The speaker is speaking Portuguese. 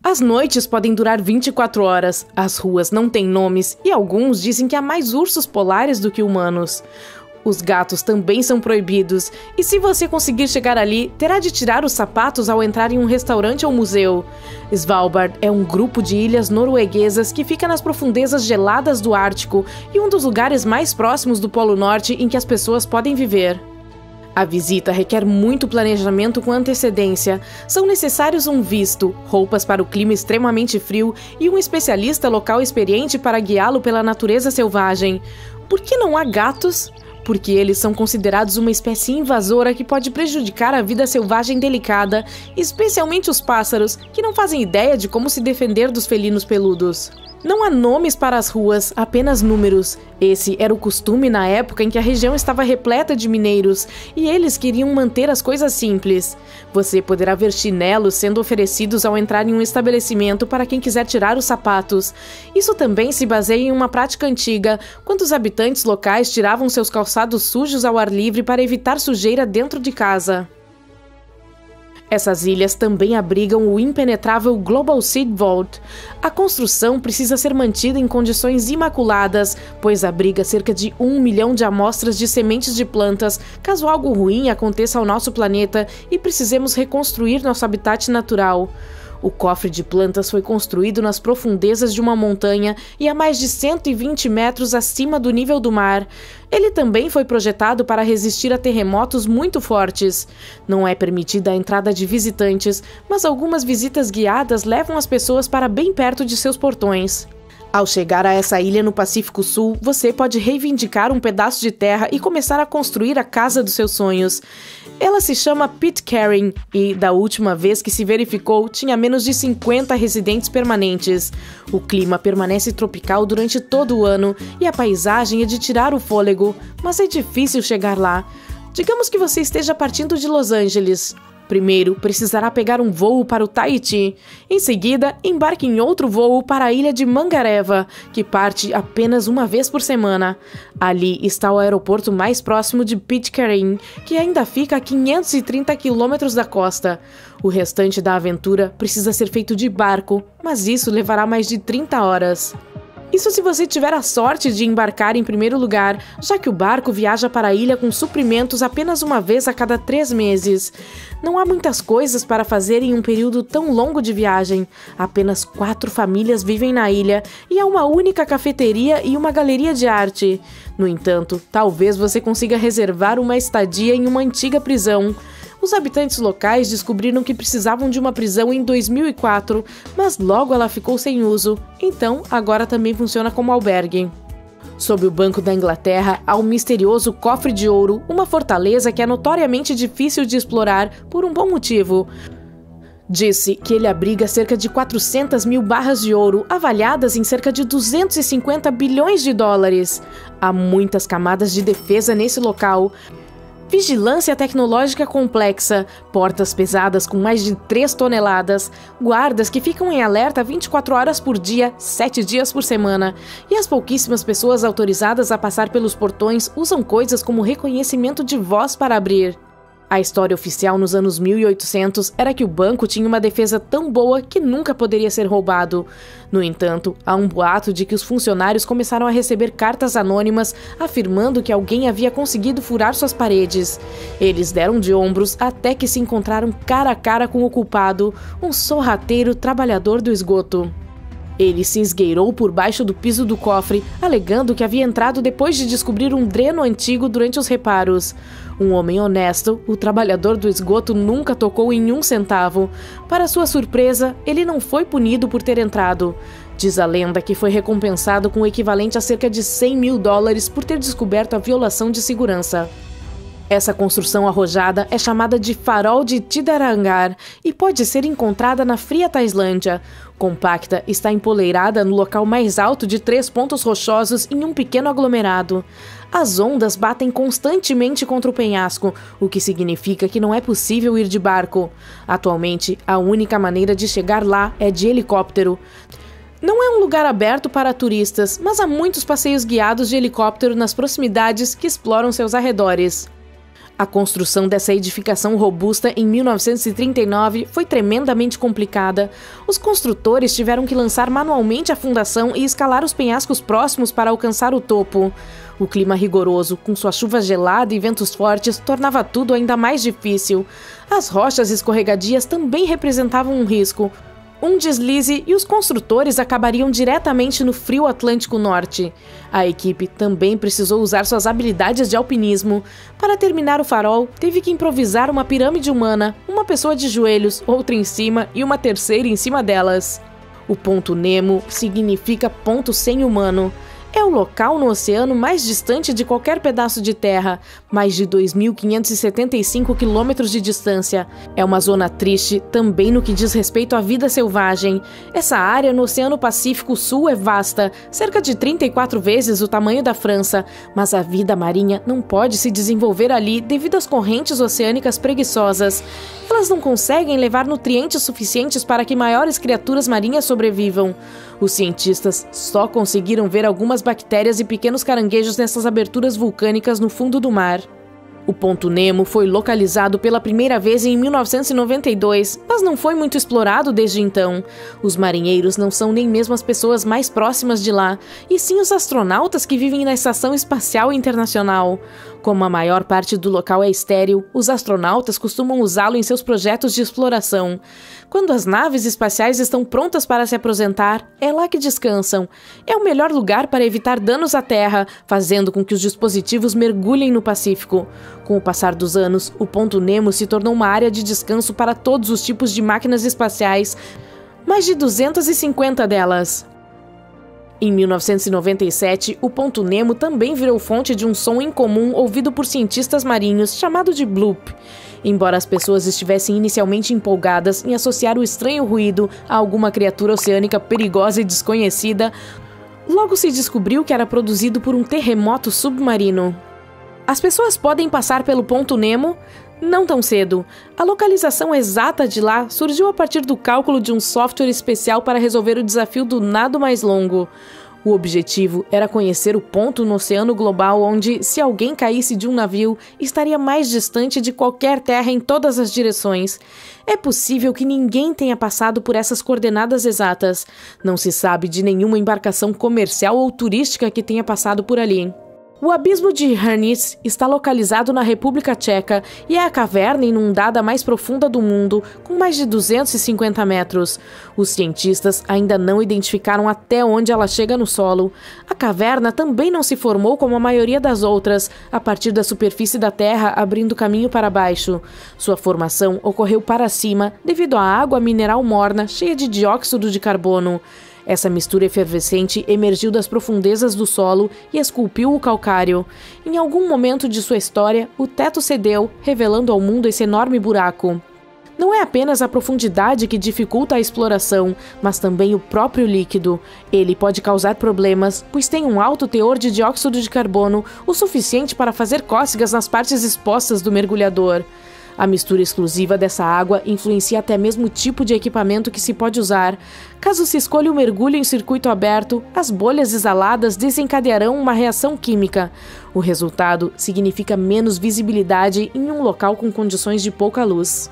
As noites podem durar 24 horas, as ruas não têm nomes e alguns dizem que há mais ursos polares do que humanos. Os gatos também são proibidos, e se você conseguir chegar ali, terá de tirar os sapatos ao entrar em um restaurante ou museu. Svalbard é um grupo de ilhas norueguesas que fica nas profundezas geladas do Ártico e um dos lugares mais próximos do Polo Norte em que as pessoas podem viver. A visita requer muito planejamento com antecedência. São necessários um visto, roupas para o clima extremamente frio e um especialista local experiente para guiá-lo pela natureza selvagem. Por que não há gatos? Porque eles são considerados uma espécie invasora que pode prejudicar a vida selvagem delicada, especialmente os pássaros, que não fazem ideia de como se defender dos felinos peludos. Não há nomes para as ruas, apenas números. Esse era o costume na época em que a região estava repleta de mineiros, e eles queriam manter as coisas simples. Você poderá ver chinelos sendo oferecidos ao entrar em um estabelecimento para quem quiser tirar os sapatos. Isso também se baseia em uma prática antiga, quando os habitantes locais tiravam seus calçados sujos ao ar livre para evitar sujeira dentro de casa. Essas ilhas também abrigam o impenetrável Global Seed Vault. A construção precisa ser mantida em condições imaculadas, pois abriga cerca de 1 milhão de amostras de sementes de plantas, caso algo ruim aconteça ao nosso planeta e precisemos reconstruir nosso habitat natural. O cofre de plantas foi construído nas profundezas de uma montanha e a mais de 120 metros acima do nível do mar. Ele também foi projetado para resistir a terremotos muito fortes. Não é permitida a entrada de visitantes, mas algumas visitas guiadas levam as pessoas para bem perto de seus portões. Ao chegar a essa ilha no Pacífico Sul, você pode reivindicar um pedaço de terra e começar a construir a casa dos seus sonhos. Ela se chama Pitcairn e, da última vez que se verificou, tinha menos de 50 residentes permanentes. O clima permanece tropical durante todo o ano e a paisagem é de tirar o fôlego, mas é difícil chegar lá. Digamos que você esteja partindo de Los Angeles. Primeiro, precisará pegar um voo para o Tahiti. Em seguida, embarque em outro voo para a ilha de Mangareva, que parte apenas uma vez por semana. Ali está o aeroporto mais próximo de Pitcairn, que ainda fica a 530 quilômetros da costa. O restante da aventura precisa ser feito de barco, mas isso levará mais de 30 horas. Isso se você tiver a sorte de embarcar em primeiro lugar, já que o barco viaja para a ilha com suprimentos apenas uma vez a cada 3 meses. Não há muitas coisas para fazer em um período tão longo de viagem. Apenas 4 famílias vivem na ilha e há uma única cafeteria e uma galeria de arte. No entanto, talvez você consiga reservar uma estadia em uma antiga prisão. Os habitantes locais descobriram que precisavam de uma prisão em 2004, mas logo ela ficou sem uso, então agora também funciona como albergue. Sob o Banco da Inglaterra, há um misterioso cofre de ouro, uma fortaleza que é notoriamente difícil de explorar por um bom motivo. Disse que ele abriga cerca de 400 mil barras de ouro, avaliadas em cerca de 250 bilhões de dólares. Há muitas camadas de defesa nesse local. Vigilância tecnológica complexa, portas pesadas com mais de 3 toneladas, guardas que ficam em alerta 24 horas por dia, 7 dias por semana, e as pouquíssimas pessoas autorizadas a passar pelos portões usam coisas como reconhecimento de voz para abrir. A história oficial nos anos 1800 era que o banco tinha uma defesa tão boa que nunca poderia ser roubado. No entanto, há um boato de que os funcionários começaram a receber cartas anônimas afirmando que alguém havia conseguido furar suas paredes. Eles deram de ombros até que se encontraram cara a cara com o culpado, um sorrateiro trabalhador do esgoto. Ele se esgueirou por baixo do piso do cofre, alegando que havia entrado depois de descobrir um dreno antigo durante os reparos. Um homem honesto, o trabalhador do esgoto nunca tocou em 1 centavo. Para sua surpresa, ele não foi punido por ter entrado. Diz a lenda que foi recompensado com o equivalente a cerca de 100 mil dólares por ter descoberto a violação de segurança. Essa construção arrojada é chamada de Farol de Tidarangar e pode ser encontrada na fria Tailândia. Compacta, está empoleirada no local mais alto de 3 pontos rochosos em um pequeno aglomerado. As ondas batem constantemente contra o penhasco, o que significa que não é possível ir de barco. Atualmente, a única maneira de chegar lá é de helicóptero. Não é um lugar aberto para turistas, mas há muitos passeios guiados de helicóptero nas proximidades que exploram seus arredores. A construção dessa edificação robusta em 1939 foi tremendamente complicada. Os construtores tiveram que lançar manualmente a fundação e escalar os penhascos próximos para alcançar o topo. O clima rigoroso, com sua chuva gelada e ventos fortes, tornava tudo ainda mais difícil. As rochas escorregadias também representavam um risco. Um deslize e os construtores acabariam diretamente no frio Atlântico Norte. A equipe também precisou usar suas habilidades de alpinismo. Para terminar o farol, teve que improvisar uma pirâmide humana, uma pessoa de joelhos, outra em cima e uma terceira em cima delas. O ponto Nemo significa ponto sem humano. É o local no oceano mais distante de qualquer pedaço de terra, mais de 2.575 quilômetros de distância. É uma zona triste também no que diz respeito à vida selvagem. Essa área no Oceano Pacífico Sul é vasta, cerca de 34 vezes o tamanho da França, mas a vida marinha não pode se desenvolver ali devido às correntes oceânicas preguiçosas. Elas não conseguem levar nutrientes suficientes para que maiores criaturas marinhas sobrevivam. Os cientistas só conseguiram ver algumas bactérias e pequenos caranguejos nessas aberturas vulcânicas no fundo do mar. O ponto Nemo foi localizado pela primeira vez em 1992, mas não foi muito explorado desde então. Os marinheiros não são nem mesmo as pessoas mais próximas de lá, e sim os astronautas que vivem na Estação Espacial Internacional. Como a maior parte do local é estéril, os astronautas costumam usá-lo em seus projetos de exploração. Quando as naves espaciais estão prontas para se aposentar, é lá que descansam. É o melhor lugar para evitar danos à Terra, fazendo com que os dispositivos mergulhem no Pacífico. Com o passar dos anos, o ponto Nemo se tornou uma área de descanso para todos os tipos de máquinas espaciais, mais de 250 delas. Em 1997, o ponto Nemo também virou fonte de um som incomum ouvido por cientistas marinhos chamado de bloop. Embora as pessoas estivessem inicialmente empolgadas em associar o estranho ruído a alguma criatura oceânica perigosa e desconhecida, logo se descobriu que era produzido por um terremoto submarino. As pessoas podem passar pelo ponto Nemo? Não tão cedo. A localização exata de lá surgiu a partir do cálculo de um software especial para resolver o desafio do nado mais longo. O objetivo era conhecer o ponto no oceano global onde, se alguém caísse de um navio, estaria mais distante de qualquer terra em todas as direções. É possível que ninguém tenha passado por essas coordenadas exatas. Não se sabe de nenhuma embarcação comercial ou turística que tenha passado por ali. O abismo de Hranice está localizado na República Tcheca e é a caverna inundada mais profunda do mundo, com mais de 250 metros. Os cientistas ainda não identificaram até onde ela chega no solo. A caverna também não se formou como a maioria das outras, a partir da superfície da Terra abrindo caminho para baixo. Sua formação ocorreu para cima devido à água mineral morna cheia de dióxido de carbono. Essa mistura efervescente emergiu das profundezas do solo e esculpiu o calcário. Em algum momento de sua história, o teto cedeu, revelando ao mundo esse enorme buraco. Não é apenas a profundidade que dificulta a exploração, mas também o próprio líquido. Ele pode causar problemas, pois tem um alto teor de dióxido de carbono, o suficiente para fazer cócegas nas partes expostas do mergulhador. A mistura exclusiva dessa água influencia até mesmo o tipo de equipamento que se pode usar. Caso se escolha o mergulho em circuito aberto, as bolhas exaladas desencadearão uma reação química. O resultado significa menos visibilidade em um local com condições de pouca luz.